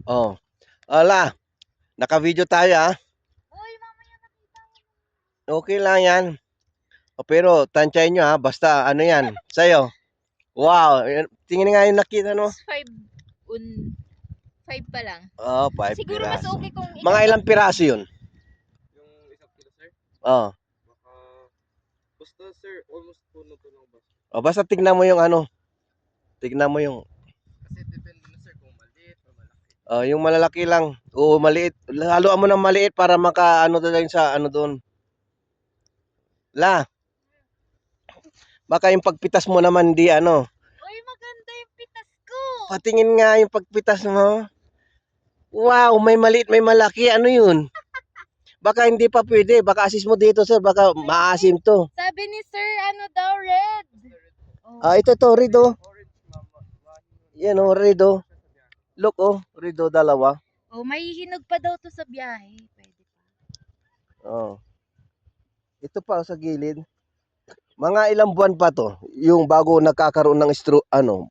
Oh. Ala, naka-video tayo ah. Uy, mamaya nakita mo. Okay lang yan. Pero tansyahin nyo ha, basta ano yan, sa'yo. Wow, tingin nga yung nakita no. 5 pa lang. Oh, 5 Siguro mas piraso. okay kung Mga ilang piraso yun? Yung isang kilo, sir? Oh. Baka, basta, sir, almost puno to ng bus. Oh, basta tignan mo yung ano. Tignan mo yung Kasi depende na, sir, kung maliit o malaki. yung malalaki lang. O maliit. Haluan mo ng maliit para maka ano doon sa ano doon. La. Baka yung pagpitas mo naman di ano. Uy, maganda yung pitas ko. Patingin nga yung pagpitas mo. Wow, may maliit, may malaki. Ano yun? Baka hindi pa pwede. Baka assist mo dito, sir. Baka maasim to. Sabi ni sir, ano daw, red. Oh. Ah, ito to, red oh. Orange, mama. Yan oh, red oh. Look oh, red oh, dalawa. Oh, may hinog pa daw to sa biyahe. Pwede pa. Oh. Ito pa oh, sa gilid. Mga ilang buwan pa to, yung bago nagkakaroon ng ano.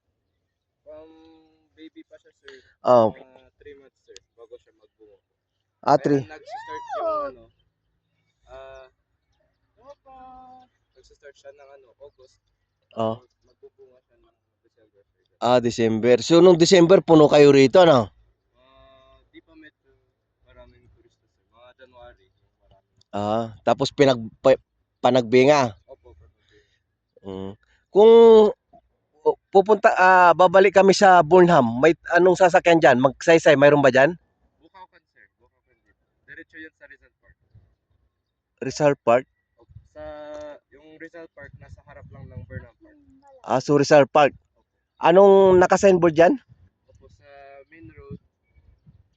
Baby pa siya, sir. Oh. 3 months, sir, bago siya magbungo. Atri. Kaya nag-start yung ano, nag-start siya ng ano, August. Oh. Magbubunga siya ng December. December. So nung December puno kayo rito no? Di pa medyo maraming turista, sir. Mga January, maraming. Tapos panagbinga. Opo, Kung pupunta babalik kami sa Burnham, may anong sasakyan diyan? Magsaysay, mayroon ba diyan? Bukakan, sir. Bukakan dito. Diretso yun sa Rizal Park. Rizal Park. Sa yung Rizal Park nasa harap lang ng Burnham Park. So Rizal Park. Anong naka-signboard diyan? Opo, sa main road.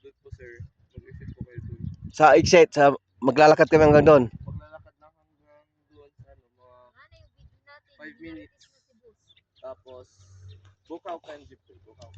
Doon po, sir. Mag-exit po kayo doon. Sa exit, sa maglalakad kami hanggang doon. Maglalakad na hanggang doon sa ano, mga 5 minutes. Tapos, Bukaw Jeep po. Bukaw.